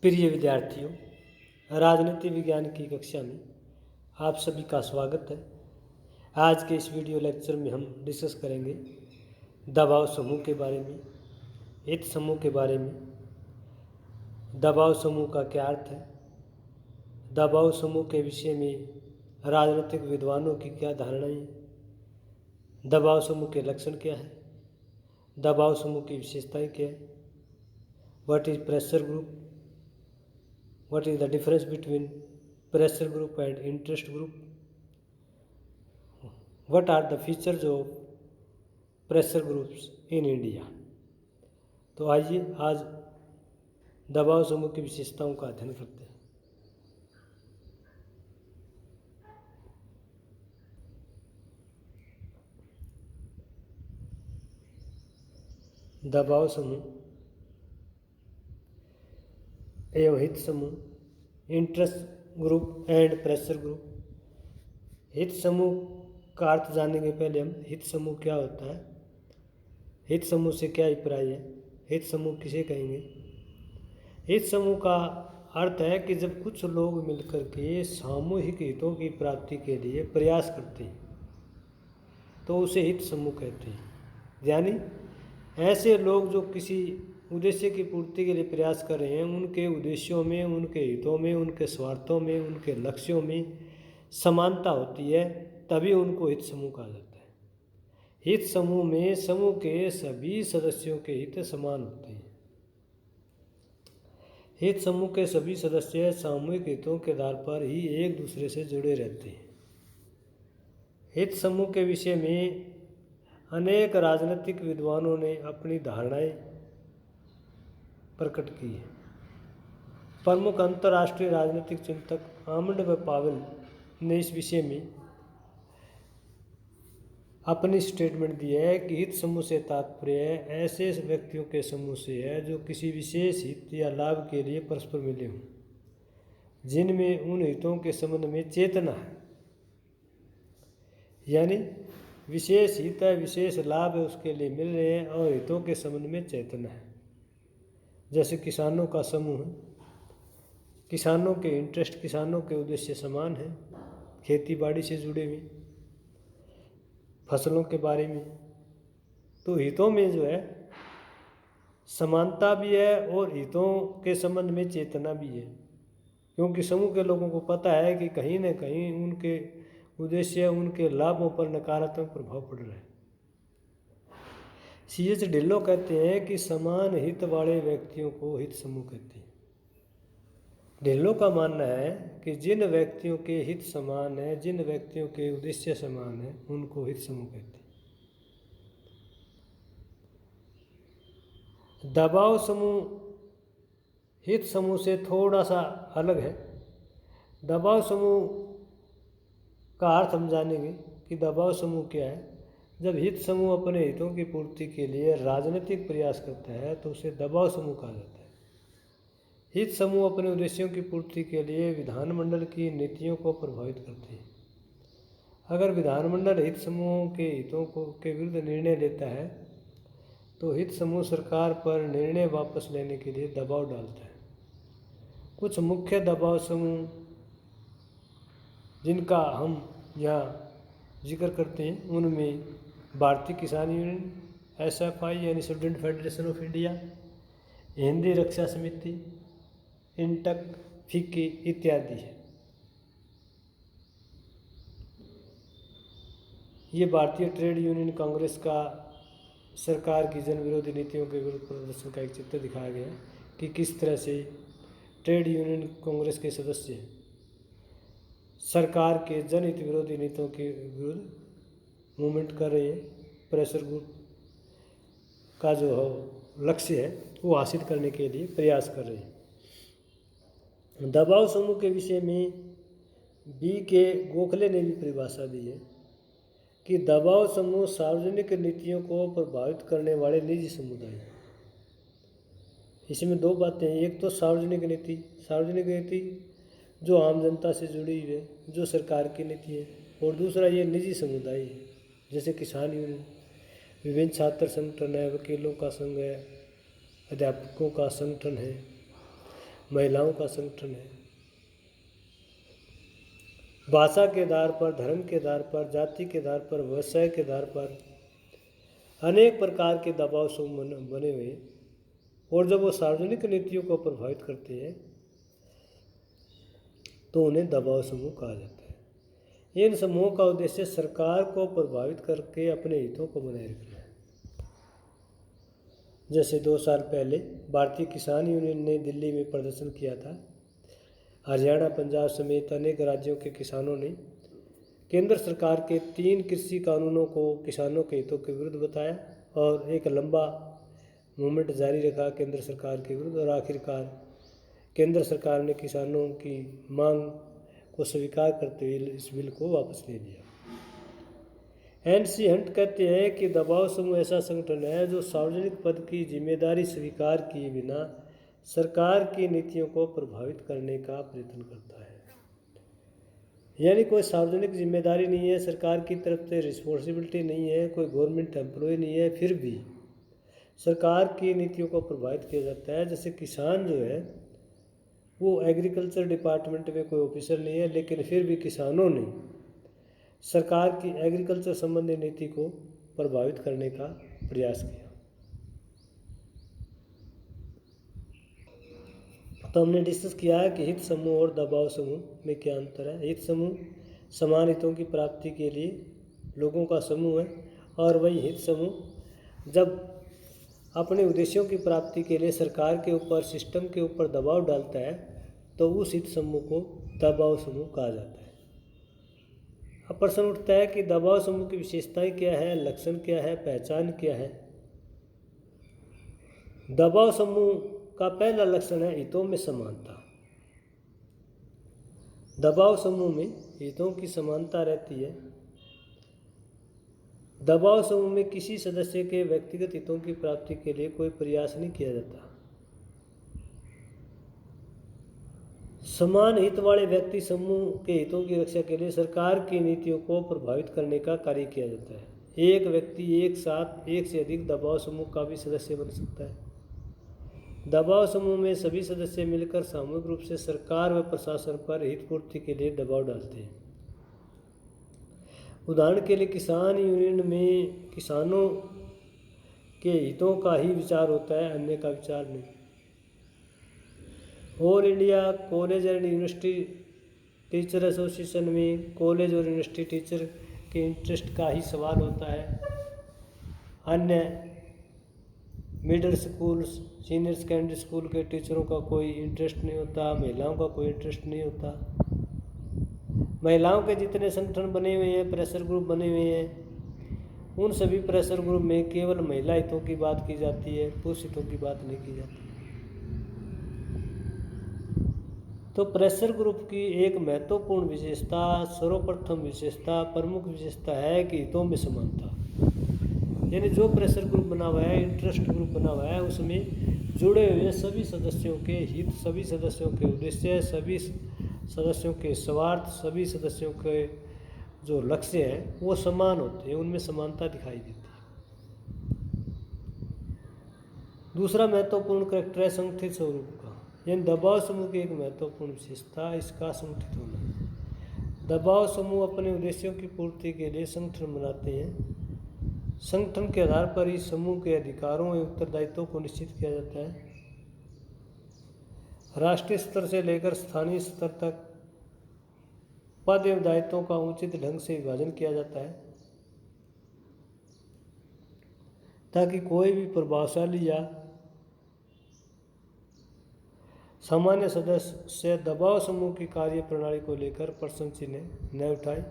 प्रिय विद्यार्थियों, राजनीति विज्ञान की कक्षा में आप सभी का स्वागत है। आज के इस वीडियो लेक्चर में हम डिस्कस करेंगे दबाव समूह के बारे में, हित समूह के बारे में। दबाव समूह का क्या अर्थ है, दबाव समूह के विषय में राजनीतिक विद्वानों की क्या धारणाएं, दबाव समूह के लक्षण क्या है, दबाव समूह की विशेषताएं क्या है, what is pressure group, what is the difference between pressure group and interest group, what are the features of pressure groups in India। तो आइए आज दबाव समूह की विशेषताओं का अध्ययन करते हैं। दबाव समूह एवं हित समूह, interest group and pressure group. हित समूह का अर्थ जानने के पहले हम हित समूह क्या होता है, हित समूह से क्या अभिप्राय है, हित समूह किसे कहेंगे। हित समूह का अर्थ है कि जब कुछ लोग मिलकर के सामूहिक हितों की प्राप्ति के लिए प्रयास करते हैं तो उसे हित समूह कहते हैं। यानी ऐसे लोग जो किसी उद्देश्य की पूर्ति के लिए प्रयास कर रहे हैं, उनके उद्देश्यों में, उनके हितों में, उनके स्वार्थों में, उनके लक्ष्यों में समानता होती है, तभी उनको हित समूह कहा जाता है। हित समूह में समूह के सभी सदस्यों के हित समान होते हैं। हित समूह के सभी सदस्य सामूहिक हितों के आधार पर ही एक दूसरे से जुड़े रहते हैं। हित समूह के विषय में अनेक राजनीतिक विद्वानों ने अपनी धारणाएं प्रकट की है। प्रमुख अंतर्राष्ट्रीय राजनीतिक चिंतक आमंड व पावेल ने इस विषय में अपनी स्टेटमेंट दी है कि हित समूह से तात्पर्य ऐसे व्यक्तियों के समूह से है जो किसी विशेष हित या लाभ के लिए परस्पर मिले हों, जिनमें उन हितों के संबंध में चेतना है। यानी विशेष हित है, विशेष लाभ है, उसके लिए मिल रहे हैं और हितों के संबंध में चेतना है। जैसे किसानों का समूह है, किसानों के इंटरेस्ट, किसानों के उद्देश्य समान है, खेती बाड़ी से जुड़े हुए, फसलों के बारे में। तो हितों में जो है समानता भी है और हितों के संबंध में चेतना भी है, क्योंकि समूह के लोगों को पता है कि कहीं न कहीं उनके उद्देश्य, उनके लाभों पर नकारात्मक प्रभाव पड़ रहा है। C.H. ढिल्लो कहते हैं कि समान हित वाले व्यक्तियों को हित समूह कहते हैं। ढिल्लो का मानना है कि जिन व्यक्तियों के हित समान है, जिन व्यक्तियों के उद्देश्य समान है, उनको हित समूह कहते हैं। दबाव समूह हित समूह से थोड़ा सा अलग है। दबाव समूह का अर्थ हम जानेंगे कि दबाव समूह क्या है। जब हित समूह अपने हितों की पूर्ति के लिए राजनीतिक प्रयास करता है तो उसे दबाव समूह कहा जाता है। हित समूह अपने उद्देश्यों की पूर्ति के लिए विधानमंडल की नीतियों को प्रभावित करते हैं। अगर विधानमंडल हित समूहों के हितों के विरुद्ध निर्णय लेता है तो हित समूह सरकार पर निर्णय वापस लेने के लिए दबाव डालता है। कुछ मुख्य दबाव समूह जिनका हम यहाँ जिक्र करते हैं, उनमें भारतीय किसान यूनियन, SFI यानी student federation of India, Hindi Raksha Samiti, INTUC, FICCI इत्यादि है। ये भारतीय ट्रेड यूनियन कांग्रेस का सरकार की जन विरोधी नीतियों के विरुद्ध प्रदर्शन का एक चित्र दिखाया गया है कि किस तरह से ट्रेड यूनियन कांग्रेस के सदस्य सरकार के जनहित विरोधी नीतियों के विरुद्ध मूवमेंट कर रहे हैं। प्रेशर ग्रुप का जो लक्ष्य है वो हासिल करने के लिए प्रयास कर रहे हैं। दबाव समूह के विषय में B.K. गोखले ने भी परिभाषा दी है कि दबाव समूह सार्वजनिक नीतियों को प्रभावित करने वाले निजी समुदाय हैं। इसमें दो बातें हैं, एक तो सार्वजनिक नीति जो आम जनता से जुड़ी हुई है, जो सरकार की नीति है, और दूसरा ये निजी समुदाय है, जैसे किसान यूनियन, विभिन्न छात्र संगठन है, वकीलों का संघ है, अध्यापकों का संगठन है, महिलाओं का संगठन है। भाषा के आधार पर, धर्म के आधार पर, जाति के आधार पर, व्यवसाय के आधार पर अनेक प्रकार के दबाव समूह बने हुए हैं, और जब वो सार्वजनिक नीतियों को प्रभावित करते हैं तो उन्हें दबाव समूह कहा जाता है। इन समूहों का उद्देश्य सरकार को प्रभावित करके अपने हितों को बनाए रखना है। जैसे 2 साल पहले भारतीय किसान यूनियन ने दिल्ली में प्रदर्शन किया था। हरियाणा, पंजाब समेत अनेक राज्यों के किसानों ने केंद्र सरकार के 3 कृषि कानूनों को किसानों के हितों के विरुद्ध बताया और एक लंबा मूवमेंट जारी रखा केंद्र सरकार के विरुद्ध, और आखिरकार केंद्र सरकार ने किसानों की मांग को स्वीकार करते हुए इस बिल को वापस ले लिया। एन.सी. हंट कहते हैं कि दबाव समूह ऐसा संगठन है जो सार्वजनिक पद की जिम्मेदारी स्वीकार किए बिना सरकार की नीतियों को प्रभावित करने का प्रयत्न करता है। यानी कोई सार्वजनिक जिम्मेदारी नहीं है, सरकार की तरफ से रिस्पॉन्सिबिलिटी नहीं है, कोई गवर्नमेंट एम्प्लॉय नहीं है, फिर भी सरकार की नीतियों को प्रभावित किया जाता है। जैसे किसान जो है वो एग्रीकल्चर डिपार्टमेंट में कोई ऑफिसर नहीं है, लेकिन फिर भी किसानों ने सरकार की एग्रीकल्चर संबंधी नीति को प्रभावित करने का प्रयास किया। तो हमने डिस्कस किया है कि हित समूह और दबाव समूह में क्या अंतर है। हित समूह समान हितों की प्राप्ति के लिए लोगों का समूह है, और वही हित समूह जब अपने उद्देश्यों की प्राप्ति के लिए सरकार के ऊपर, सिस्टम के ऊपर दबाव डालता है तो उस हित समूह को दबाव समूह कहा जाता है। अब प्रश्न उठता है कि दबाव समूह की विशेषताएं क्या है, लक्षण क्या है, पहचान क्या है। दबाव समूह का पहला लक्षण है हितों में समानता। दबाव समूह में हितों की समानता रहती है। दबाव समूह में किसी सदस्य के व्यक्तिगत हितों की प्राप्ति के लिए कोई प्रयास नहीं किया जाता। समान हित वाले व्यक्ति समूह के हितों की रक्षा के लिए सरकार की नीतियों को प्रभावित करने का कार्य किया जाता है। एक व्यक्ति एक साथ एक से अधिक दबाव समूह का भी सदस्य बन सकता है। दबाव समूह में सभी सदस्य मिलकर सामूहिक रूप से सरकार व प्रशासन पर हित पूर्ति के लिए दबाव डालते हैं। उदाहरण के लिए किसान यूनियन में किसानों के हितों का ही विचार होता है, अन्य का विचार नहीं। All India college and university teacher association में कॉलेज और यूनिवर्सिटी टीचर के इंटरेस्ट का ही सवाल होता है। अन्य middle school, senior secondary school के टीचरों का कोई इंटरेस्ट नहीं होता, महिलाओं का कोई इंटरेस्ट नहीं होता। महिलाओं के जितने संगठन बने हुए हैं, प्रेशर ग्रुप बने हुए हैं, उन सभी प्रेशर ग्रुप में केवल महिला हितों की बात की जाती है, पुरुष हितों की बात नहीं की जाती। तो प्रेशर ग्रुप की एक महत्वपूर्ण विशेषता, सर्वप्रथम विशेषता, प्रमुख विशेषता है कि हितों में समानता। यानी जो प्रेशर ग्रुप बना हुआ है, इंटरेस्ट ग्रुप बना हुआ है, उसमें जुड़े हुए सभी सदस्यों के हित, सभी सदस्यों के उद्देश्य, सभी सदस्यों के स्वार्थ, सभी सदस्यों के जो लक्ष्य हैं वो समान होते हैं, उनमें समानता दिखाई देती है। दूसरा महत्वपूर्ण करैक्टर है संगठित स्वरूप का। यानी दबाव समूह की एक महत्वपूर्ण विशेषता इसका संगठित होना। दबाव समूह अपने उद्देश्यों की पूर्ति के लिए संगठन बनाते हैं। संगठन के आधार पर इस समूह के अधिकारों एवं उत्तरदायित्वों को निश्चित किया जाता है। राष्ट्रीय स्तर से लेकर स्थानीय स्तर तक पद एवं दायित्वों का उचित ढंग से विभाजन किया जाता है ताकि कोई भी प्रभावशाली या सामान्य सदस्य दबाव समूह की कार्य प्रणाली को लेकर प्रश्न चिन्ह न उठाए।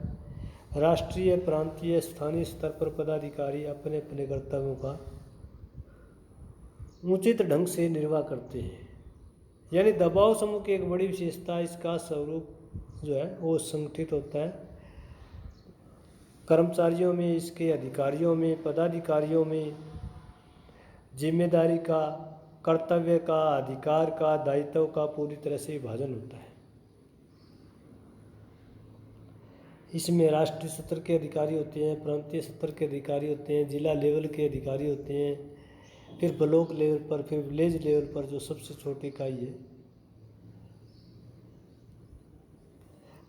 राष्ट्रीय, प्रांतीय, स्थानीय स्तर पर पदाधिकारी अपने अपने कर्तव्यों का उचित ढंग से निर्वाह करते हैं। यानी दबाव समूह की एक बड़ी विशेषता इसका स्वरूप जो है वो संगठित होता है। कर्मचारियों में, इसके अधिकारियों में, पदाधिकारियों में जिम्मेदारी का, कर्तव्य का, अधिकार का, दायित्व का पूरी तरह से विभाजन होता है। इसमें राष्ट्रीय स्तर के अधिकारी होते हैं, प्रांतीय स्तर के अधिकारी होते हैं, जिला लेवल के अधिकारी होते हैं, फिर ब्लॉक लेवल पर, फिर विलेज लेवल पर जो सबसे छोटी इकाई है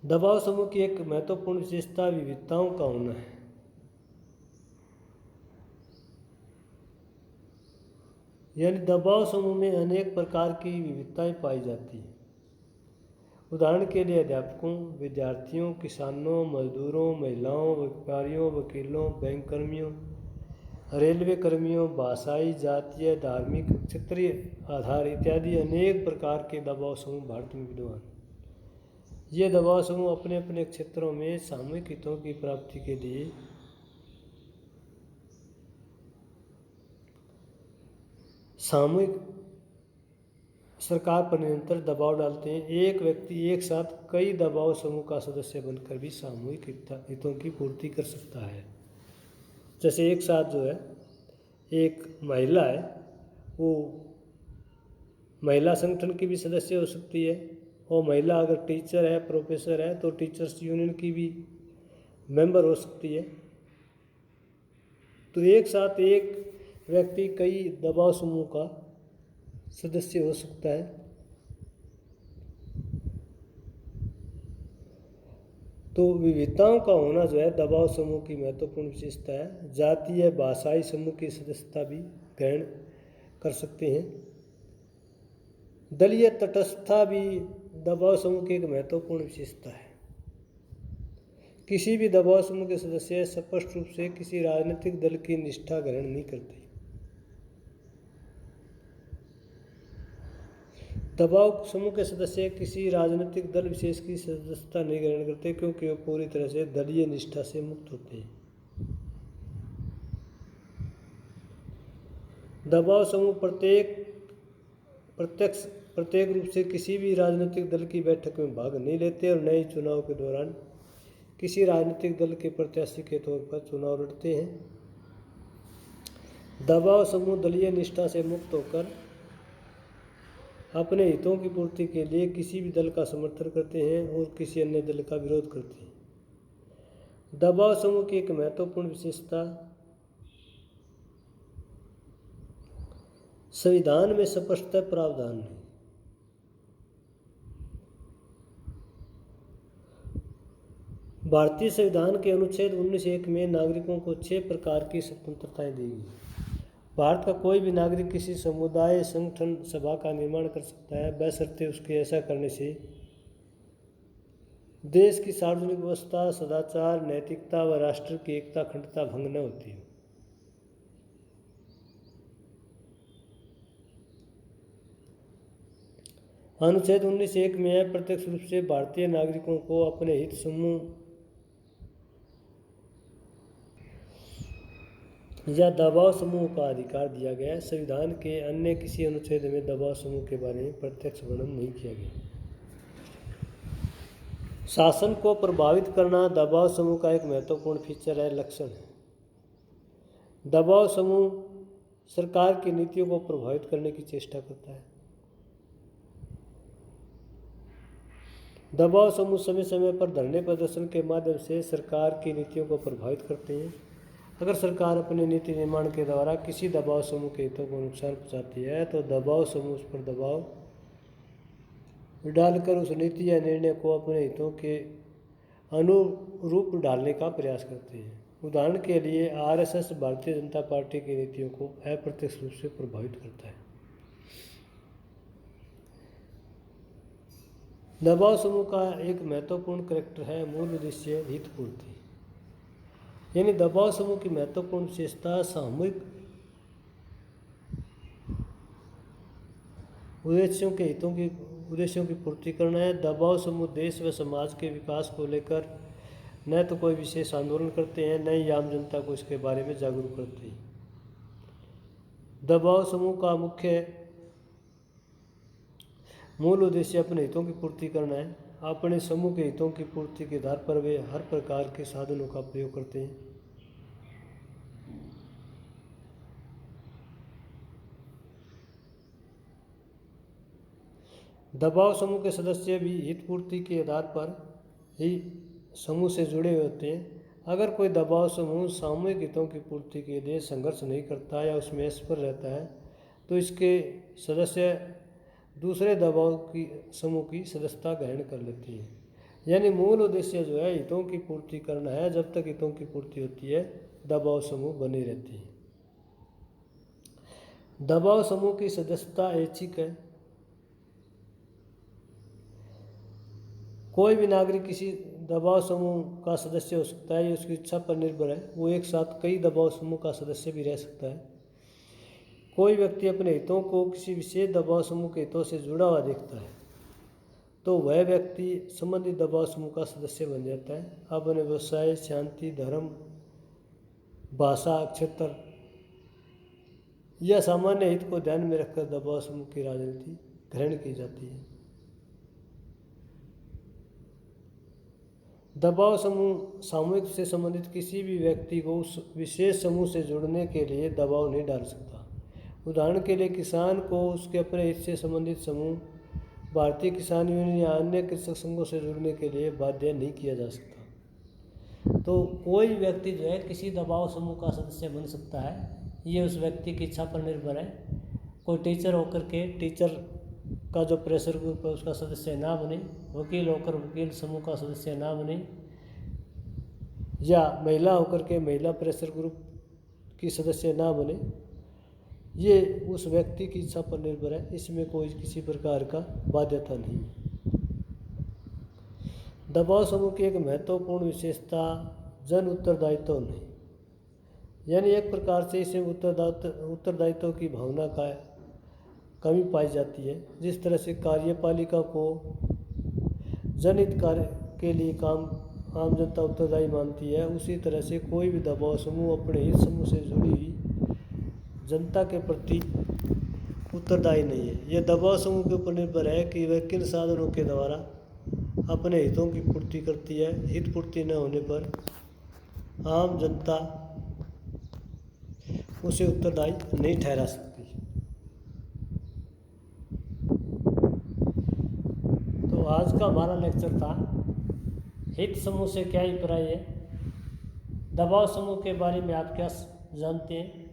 दबाव समूह की एक महत्वपूर्ण विशेषता विविधताओं का होना है। यानी दबाव समूह में अनेक प्रकार की विविधताएं पाई जाती हैं। उदाहरण के लिए अध्यापकों, विद्यार्थियों, किसानों, मजदूरों, महिलाओं, व्यापारियों, वकीलों, बैंक कर्मियों, रेलवे कर्मियों, भाषाई, जातीय, धार्मिक, क्षेत्रीय आधार इत्यादि अनेक प्रकार के दबाव समूह भारत में विद्यमान हैं। ये दबाव समूह अपने अपने क्षेत्रों में सामूहिक हितों की प्राप्ति के लिए सामूहिक सरकार पर निरंतर दबाव डालते हैं। एक व्यक्ति एक साथ कई दबाव समूह का सदस्य बनकर भी सामूहिक हितों की पूर्ति कर सकता है। जैसे एक साथ जो है एक महिला है, वो महिला संगठन की भी सदस्य हो सकती है, और महिला अगर टीचर है, प्रोफेसर है, तो टीचर्स यूनियन की भी मेंबर हो सकती है। तो एक साथ एक व्यक्ति कई दबाव समूह का सदस्य हो सकता है। तो विविधताओं का होना जो है दबाव समूह की महत्वपूर्ण विशेषता है। जातीय भाषाई समूह की सदस्यता भी ग्रहण कर सकते हैं। दलीय तटस्थता भी दबाव समूह की एक महत्वपूर्ण विशेषता है। किसी भी दबाव समूह के सदस्य स्पष्ट रूप से किसी राजनीतिक दल की निष्ठा ग्रहण नहीं करते। दबाव समूह के सदस्य किसी राजनीतिक दल विशेष की सदस्यता नहीं ग्रहण करते, क्योंकि वे पूरी तरह से दलीय निष्ठा से मुक्त होते हैं। दबाव समूह प्रत्यक्ष रूप से किसी भी राजनीतिक दल की बैठक में भाग नहीं लेते और न ही चुनाव के दौरान किसी राजनीतिक दल के प्रत्याशी के तौर पर चुनाव लड़ते हैं। दबाव समूह दलीय निष्ठा से मुक्त होकर अपने हितों की पूर्ति के लिए किसी भी दल का समर्थन करते हैं और किसी अन्य दल का विरोध करते हैं। दबाव समूह की एक महत्वपूर्ण विशेषता संविधान में स्पष्टतः प्रावधान है। भारतीय संविधान के अनुच्छेद 19(1) में नागरिकों को 6 प्रकार की स्वतंत्रताएं दी गई। भारत का कोई भी नागरिक किसी समुदाय, संगठन, सभा का निर्माण कर सकता है, बशर्ते उसके ऐसा करने से देश की सार्वजनिक व्यवस्था, सदाचार, नैतिकता व राष्ट्र की एकता, अखंडता भंग न होती हो। अनुच्छेद 19(1) में प्रत्यक्ष रूप से भारतीय नागरिकों को अपने हित समूह या दबाव समूह का अधिकार दिया गया है। संविधान के अन्य किसी अनुच्छेद में दबाव समूह के बारे में प्रत्यक्ष वर्णन नहीं किया गया। शासन को प्रभावित करना दबाव समूह का एक महत्वपूर्ण फीचर है, लक्षण है। दबाव समूह सरकार की नीतियों को प्रभावित करने की चेष्टा करता है। दबाव समूह समय समय पर धरने प्रदर्शन के माध्यम से सरकार की नीतियों को प्रभावित करते हैं। अगर सरकार अपने नीति निर्माण के द्वारा किसी दबाव समूह के हितों को नुकसान पहुंचाती है, तो दबाव समूह उस पर दबाव डालकर उस नीति या निर्णय को अपने हितों के अनुरूप डालने का प्रयास करते हैं। उदाहरण के लिए आरएसएस भारतीय जनता पार्टी की नीतियों को अप्रत्यक्ष रूप से प्रभावित करता है। दबाव समूह का एक महत्वपूर्ण कैरेक्टर है मूल उद्देश्य हित पूर्ति। यानी दबाव समूह की महत्वपूर्ण विशेषता सामूहिक उद्देश्यों की पूर्ति करना है। दबाव समूह देश व समाज के विकास को लेकर न तो कोई विशेष आंदोलन करते हैं, न ही आम जनता को इसके बारे में जागरूक करते हैं। दबाव समूह का मूल उद्देश्य अपने हितों की पूर्ति करना है। अपने समूह के हितों की पूर्ति के आधार पर वे हर प्रकार के साधनों का प्रयोग करते हैं। दबाव समूह के सदस्य भी हित पूर्ति के आधार पर ही समूह से जुड़े हुए होते हैं। अगर कोई दबाव समूह सामूहिक हितों की पूर्ति के लिए संघर्ष नहीं करता या उसमें असफल रहता है, तो इसके सदस्य दूसरे दबाव की समूह की सदस्यता ग्रहण कर लेते हैं। यानी मूल उद्देश्य जो है हितों की पूर्ति करना है। जब तक हितों की पूर्ति होती है दबाव समूह बनी रहती है। दबाव समूह की सदस्यता ऐच्छिक है। कोई भी नागरिक किसी दबाव समूह का सदस्य हो सकता है, ये उसकी इच्छा पर निर्भर है। वो एक साथ कई दबाव समूह का सदस्य भी रह सकता है। कोई व्यक्ति अपने हितों को किसी विशेष दबाव समूह के हितों से जुड़ा हुआ देखता है तो वह व्यक्ति संबंधित दबाव समूह का सदस्य बन जाता है। अपने व्यवसाय, शांति, धर्म, भाषा, क्षेत्र या सामान्य हित को ध्यान में रखकर दबाव समूह की राजनीति ग्रहण की जाती है। दबाव समूह सामूहिक से संबंधित किसी भी व्यक्ति को उस विशेष समूह से जुड़ने के लिए दबाव नहीं डाल सकता। उदाहरण के लिए किसान को उसके अपने हित से संबंधित समूह, भारतीय किसान यूनियन या अन्य कृषक संघों से जुड़ने के लिए बाध्य नहीं किया जा सकता। तो कोई व्यक्ति जो है किसी दबाव समूह का सदस्य बन सकता है, ये उस व्यक्ति की इच्छा पर निर्भर है। कोई टीचर होकर के टीचर का जो प्रेशर ग्रुप है उसका सदस्य ना बने, वकील होकर वकील समूह का सदस्य ना बने, या महिला होकर के महिला प्रेशर ग्रुप की सदस्य ना बने, ये उस व्यक्ति की इच्छा पर निर्भर है। इसमें कोई किसी प्रकार का बाध्यता नहीं। दबाव समूह की एक महत्वपूर्ण विशेषता जन उत्तरदायित्व नहीं, यानी एक प्रकार से इसमें उत्तरदायित्व की भावना का कमी पाई जाती है। जिस तरह से कार्यपालिका को जनहित कार्य के लिए काम आम जनता उत्तरदायी मानती है, उसी तरह से कोई भी दबाव समूह अपने हित समूह से जुड़ी हुई जनता के प्रति उत्तरदायी नहीं है। यह दबाव समूह के ऊपर निर्भर है कि वह किन साधनों के द्वारा अपने हितों की पूर्ति करती है। हित पूर्ति न होने पर आम जनता उसे उत्तरदायी नहीं ठहरा सकती। तो आज का हमारा लेक्चर था हित समूह से क्या अभिप्राय है, दबाव समूह के बारे में आप क्या जानते हैं,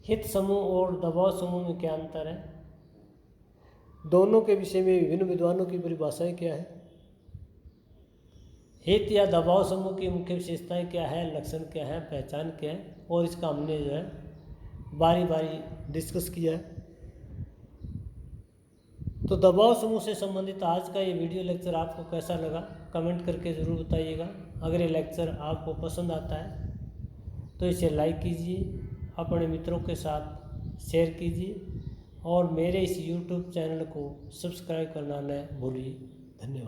हित समूह और दबाव समूह में क्या अंतर है, दोनों के विषय में विभिन्न विद्वानों की परिभाषाएं क्या है, हित या दबाव समूह की मुख्य विशेषताएं क्या है, लक्षण क्या है, पहचान क्या है, और इसका हमने जो है बारी बारी डिस्कस किया है। तो दबाव समूह से संबंधित आज का ये वीडियो लेक्चर आपको कैसा लगा कमेंट करके ज़रूर बताइएगा। अगर ये लेक्चर आपको पसंद आता है तो इसे लाइक कीजिए, अपने मित्रों के साथ शेयर कीजिए और मेरे इस YouTube चैनल को सब्सक्राइब करना न भूलिए। धन्यवाद।